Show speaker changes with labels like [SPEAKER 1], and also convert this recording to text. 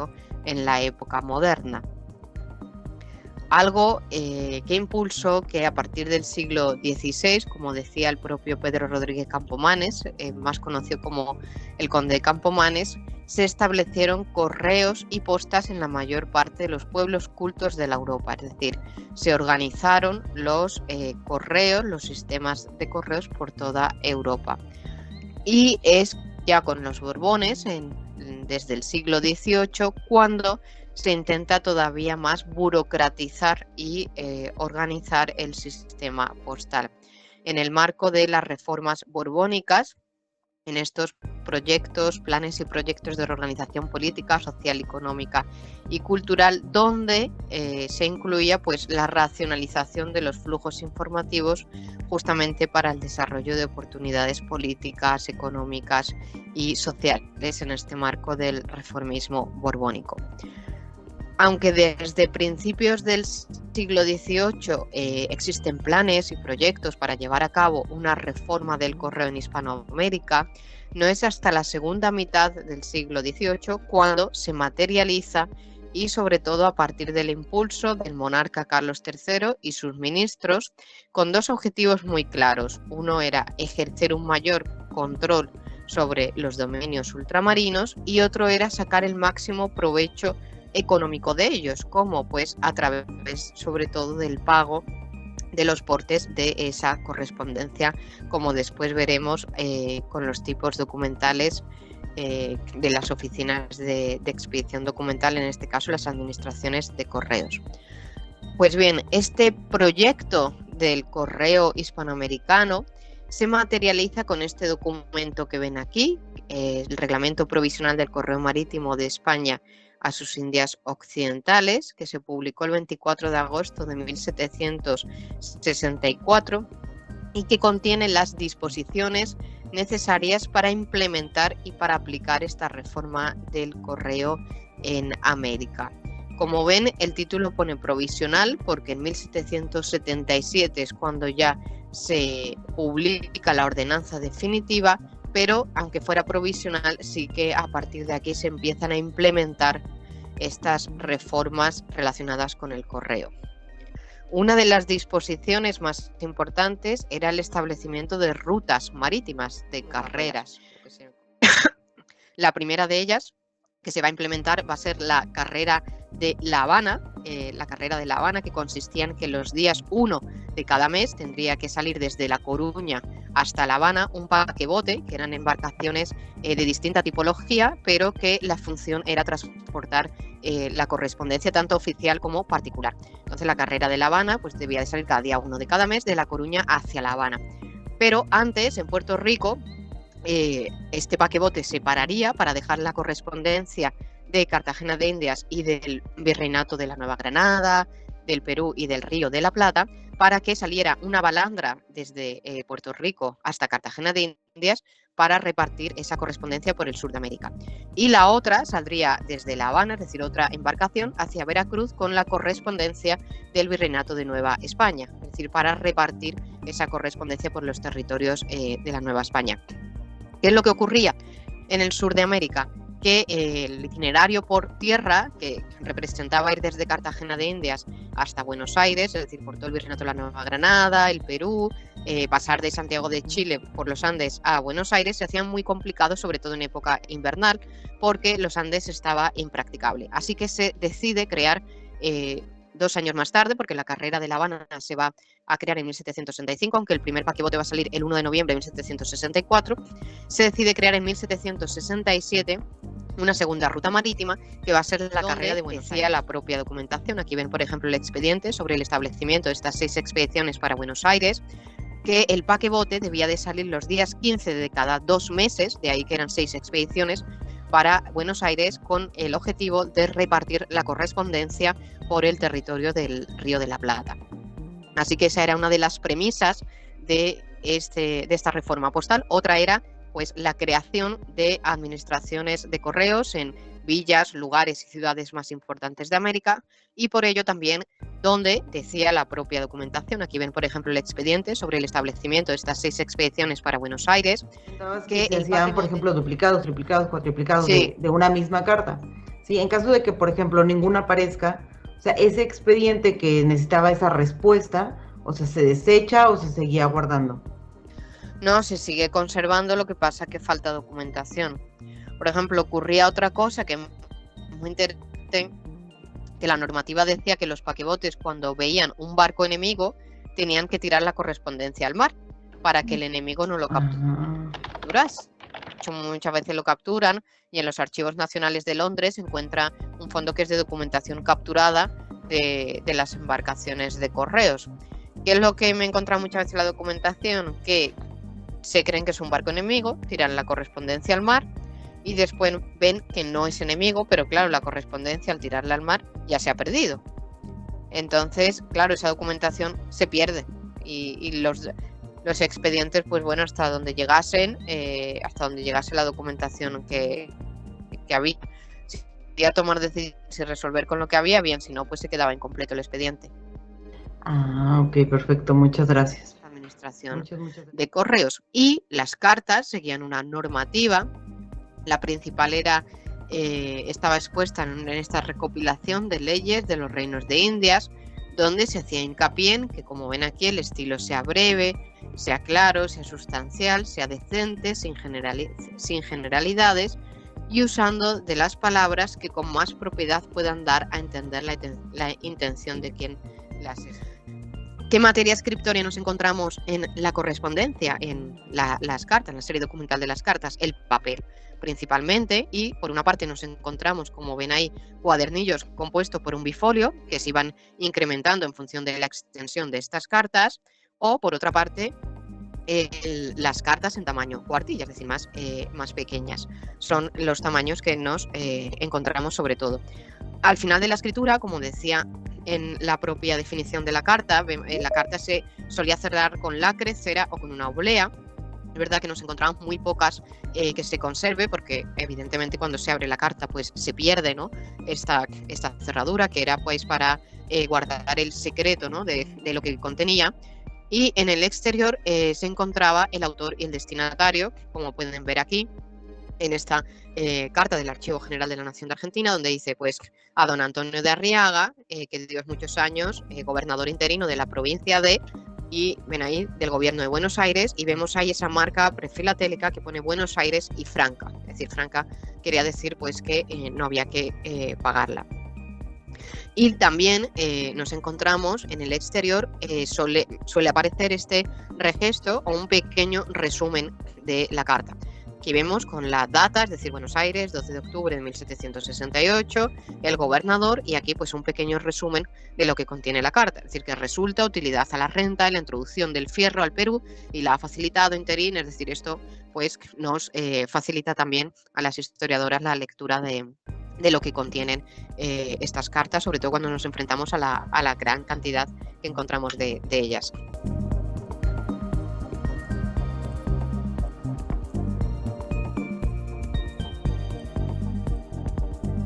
[SPEAKER 1] correo en la época moderna. Algo que impulsó que a partir del siglo XVI, como decía el propio Pedro Rodríguez Campomanes, más conocido como el Conde de Campomanes, se establecieron correos y postas en la mayor parte de los pueblos cultos de la Europa, es decir, se organizaron los correos, los sistemas de correos por toda Europa. Y es ya con los Borbones, desde el siglo XVIII, cuando se intenta todavía más burocratizar y organizar el sistema postal. En el marco de las reformas borbónicas, en estos proyectos, planes y proyectos de reorganización política, social, económica y cultural, donde se incluía pues la racionalización de los flujos informativos justamente para el desarrollo de oportunidades políticas, económicas y sociales en este marco del reformismo borbónico. Aunque desde principios del siglo XVIII existen planes y proyectos para llevar a cabo una reforma del correo en Hispanoamérica, no es hasta la segunda mitad del siglo XVIII cuando se materializa, y sobre todo a partir del impulso del monarca Carlos III y sus ministros, con dos objetivos muy claros. Uno era ejercer un mayor control sobre los dominios ultramarinos y otro era sacar el máximo provecho económico de ellos, como pues a través sobre todo del pago de los portes de esa correspondencia, como después veremos con los tipos documentales de las oficinas de expedición documental, en este caso las administraciones de correos. Pues bien, este proyecto del correo hispanoamericano se materializa con este documento que ven aquí, el Reglamento Provisional del Correo Marítimo de España a sus Indias Occidentales, que se publicó el 24 de agosto de 1764 y que contiene las disposiciones necesarias para implementar y para aplicar esta reforma del correo en América. Como ven, el título pone provisional porque en 1777 es cuando ya se publica la ordenanza definitiva, pero aunque fuera provisional, sí que a partir de aquí se empiezan a implementar estas reformas relacionadas con el correo. Una de las disposiciones más importantes era el establecimiento de rutas marítimas, de carreras. La primera de ellas que se va a implementar va a ser la carrera de La Habana, que consistía en que los días 1 de cada mes tendría que salir desde La Coruña hasta La Habana un paquebote, que eran embarcaciones de distinta tipología, pero que la función era transportar la correspondencia tanto oficial como particular. Entonces la carrera de La Habana pues debía de salir cada día 1 de cada mes de La Coruña hacia La Habana. Pero antes, en Puerto Rico, este paquebote se pararía para dejar la correspondencia de Cartagena de Indias y del Virreinato de la Nueva Granada, del Perú y del Río de la Plata, para que saliera una balandra desde Puerto Rico hasta Cartagena de Indias para repartir esa correspondencia por el sur de América. Y la otra saldría desde La Habana, es decir, otra embarcación, hacia Veracruz con la correspondencia del Virreinato de Nueva España, es decir, para repartir esa correspondencia por los territorios de la Nueva España. ¿Qué es lo que ocurría en el sur de América? Que el itinerario por tierra, que representaba ir desde Cartagena de Indias hasta Buenos Aires, es decir, por todo el Virreinato de la Nueva Granada, el Perú, pasar de Santiago de Chile por los Andes a Buenos Aires, se hacía muy complicado, sobre todo en época invernal, porque los Andes estaba impracticable. Así que se decide crear 2 años más tarde, porque la carrera de La Habana se va a crear en 1765, aunque el primer paquebote va a salir el 1 de noviembre de 1764, se decide crear en 1767 una segunda ruta marítima que va a ser la carrera de Buenos Aires. La propia documentación, aquí ven por ejemplo el expediente sobre el establecimiento de estas 6 expediciones para Buenos Aires, que el paquebote debía de salir los días 15 de cada 2 meses, de ahí que eran 6 expediciones, para Buenos Aires con el objetivo de repartir la correspondencia por el territorio del Río de la Plata. Así que esa era una de las premisas de esta reforma postal. Otra era pues la creación de administraciones de correos en villas, lugares y ciudades más importantes de América, y por ello también donde decía la propia documentación, aquí ven por ejemplo el expediente sobre el establecimiento de estas 6 expediciones para Buenos Aires,
[SPEAKER 2] que se hacían por ejemplo duplicados, triplicados, cuatriplicados, sí, de una misma carta. Sí, en caso de que, por ejemplo, ninguna aparezca, o sea, ese expediente que necesitaba esa respuesta, o sea, se desecha o se seguía guardando.
[SPEAKER 1] No, se sigue conservando, lo que pasa que falta documentación. Por ejemplo, ocurría otra cosa que es muy interesante, que la normativa decía que los paquebotes, cuando veían un barco enemigo, tenían que tirar la correspondencia al mar para que el enemigo no lo capturase. Muchas veces lo capturan, y en los archivos nacionales de Londres se encuentra un fondo que es de documentación capturada de las embarcaciones de correos. ¿Qué es lo que me he encontrado muchas veces en la documentación? Que se creen que es un barco enemigo, tiran la correspondencia al mar y después ven que no es enemigo, pero claro, la correspondencia al tirarla al mar ya se ha perdido. Entonces, claro, esa documentación se pierde y los expedientes, pues bueno, hasta donde llegase la documentación que había. Si quería tomar decisiones y resolver con lo que había, bien, si no, pues se quedaba incompleto el expediente.
[SPEAKER 2] Ok, perfecto, muchas gracias.
[SPEAKER 1] Administración de correos. Y las cartas seguían una normativa. La principal estaba expuesta en esta recopilación de leyes de los reinos de Indias, donde se hacía hincapié en que, como ven aquí, el estilo sea breve, sea claro, sea sustancial, sea decente, sin generalidades, y usando de las palabras que con más propiedad puedan dar a entender la intención de quien las escribe. ¿Qué materia escriptoria nos encontramos en la correspondencia, en las cartas, en la serie documental de las cartas? El papel, principalmente, y por una parte nos encontramos, como ven ahí, cuadernillos compuestos por un bifolio que se iban incrementando en función de la extensión de estas cartas, o por otra parte, las cartas en tamaño cuartilla, es decir, más pequeñas. Son los tamaños que nos encontramos sobre todo. Al final de la escritura, como decía en la propia definición de la carta se solía cerrar con lacre, cera o con una oblea. Es verdad que nos encontramos muy pocas que se conserve, porque evidentemente cuando se abre la carta pues se pierde, ¿no?, esta cerradura, que era pues para guardar el secreto, ¿no?, de lo que contenía. Y en el exterior se encontraba el autor y el destinatario, como pueden ver aquí en esta carta del Archivo General de la Nación de Argentina, donde dice pues a don Antonio de Arriaga, que dio muchos años gobernador interino de la provincia de, y ven ahí, del gobierno de Buenos Aires, y vemos ahí esa marca prefilatélica que pone Buenos Aires y franca, es decir, franca quería decir pues que no había que pagarla. Y también nos encontramos en el exterior, suele aparecer este registro o un pequeño resumen de la carta. Aquí vemos con la data, es decir, Buenos Aires, 12 de octubre de 1768, el gobernador, y aquí pues un pequeño resumen de lo que contiene la carta, es decir, que resulta utilidad a la renta, la introducción del fierro al Perú y la ha facilitado interín, es decir, esto pues nos facilita también a las historiadoras la lectura de lo que contienen estas cartas, sobre todo cuando nos enfrentamos a la gran cantidad que encontramos de ellas.